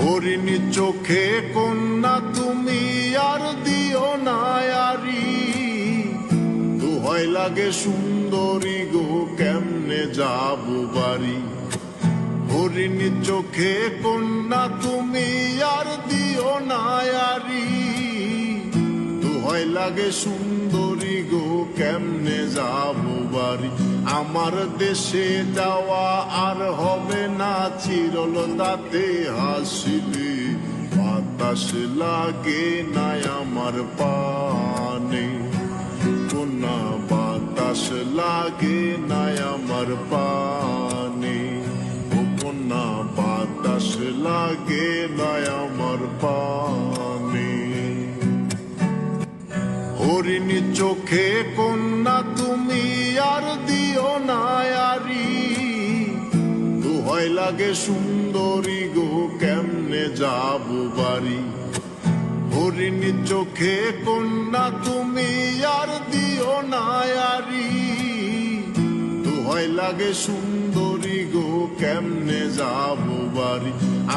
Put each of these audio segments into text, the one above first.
হরিণী চোখে কন্যা তুমি আর দিও না আরি, দোহাই লাগে সুন্দরী গো কেমনে যাবো বাড়ি। হরিণী চোখে কন্যা তুমি আর দিও না আরি, দোহাই লাগে সুন্দরী গো কেমনে যাবো বাড়ি। আমার দেশে যাওয়া আর হবে না চিরল তাতে হাসিলে, বাতাস লাগে নাই আমার পানে কন্যা, বাতাস লাগে নাই আমার পানে ও কন্যা, বাতাস লাগে নাই আমার পানে। হরিণী চোখে কন্যা তুমি আর দিও না আরি, দোহাই লাগে সুন্দরী গো কেমনে যাবো বাড়ি। হরিণী চোখে কন্যা তুমি আর দিও না আরি, দোহাই লাগে সুন্দরী গো কেমনে যাবো বাড়ি।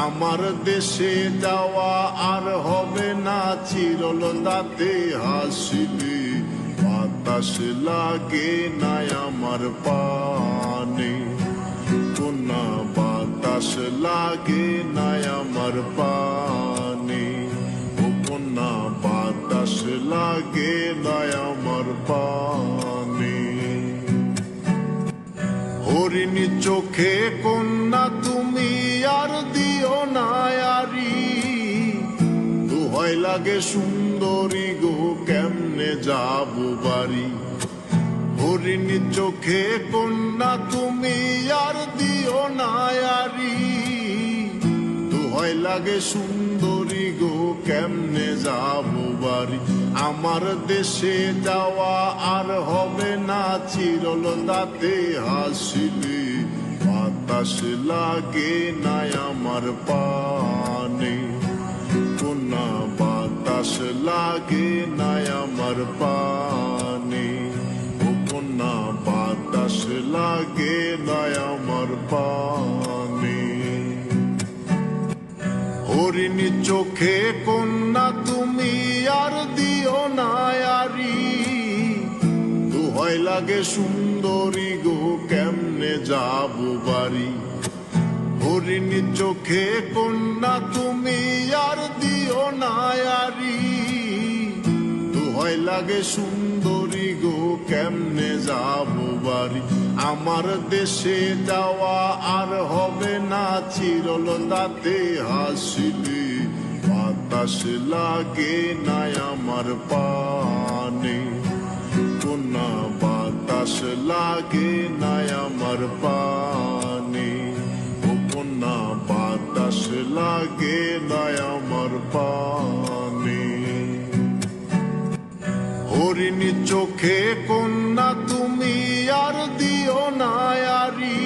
আমার দেশে যাওয়া আর হবে না চিরল তাতে হাসিলে, বাতাস লাগে নাই আমার পানে কন্যা, বাতাস লাগে নাই আমার পানে ও কন্যা, বাতাস লাগে নাই আমার পানে। হরিণী চোখে কন্যা তুমি আর দিও না আরি, দোহাই লাগে সুন্দরী গো কেমনে যাবো বাড়ি। হরিণী চোখে কন্যা তুমি আর দিও না আরি, দোহাই লাগে সুন্দরী গো কেমনে যাবো বাড়ি। আমার দেশে যাওয়া আর হবে না চিরল তাতে হাসিলে, বাতাস লাগে নাই আমার পানে কন্যা, বাতাস লাগে নাই আমার পানে ও কন্যা, বাতাস লাগে নাই আমার পানে। হরিণী চোখে কন্যা তুমি আর দিও না আরি, দোহাই লাগে সুন্দরী গো কেমনে যাবো বাড়ি। হরিণী চোখে কন্যা তুমি আর দিও না আরি, দোহাই লাগে সুন্দরী গো কেমনে যাবো বাড়ি। আমার দেশে যাওয়া আর হবে না চিরল তাতে হাসিলে, বাতাস লাগে নাই আমার পানে কন্যা, বাতাস লাগে নাই আমার পানে ও কন্যা, বাতাস লাগে নাই আমার পানে। হরিণী চোখে কন্যা তুমি আর দিও না আরি,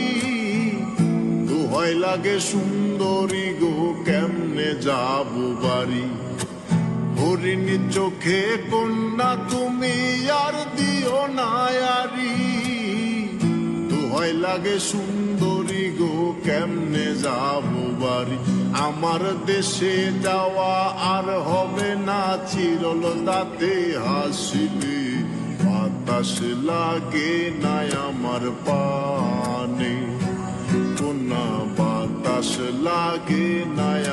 দোহাই লাগে সুন্দরী গো কেমনে যাবো বাড়ি। হরিণী চোখে কন্যা তুমি আর দিও না আরি, দোহাই লাগে সুন্দরী গো কেমনে যাবো বাড়ি। আমার দেশে যাওয়া আর হবে না চিরল তাতে হাসিলে, বাতাস লাগে নাই আমার পানে কন্যা, বাতাস লাগে নাই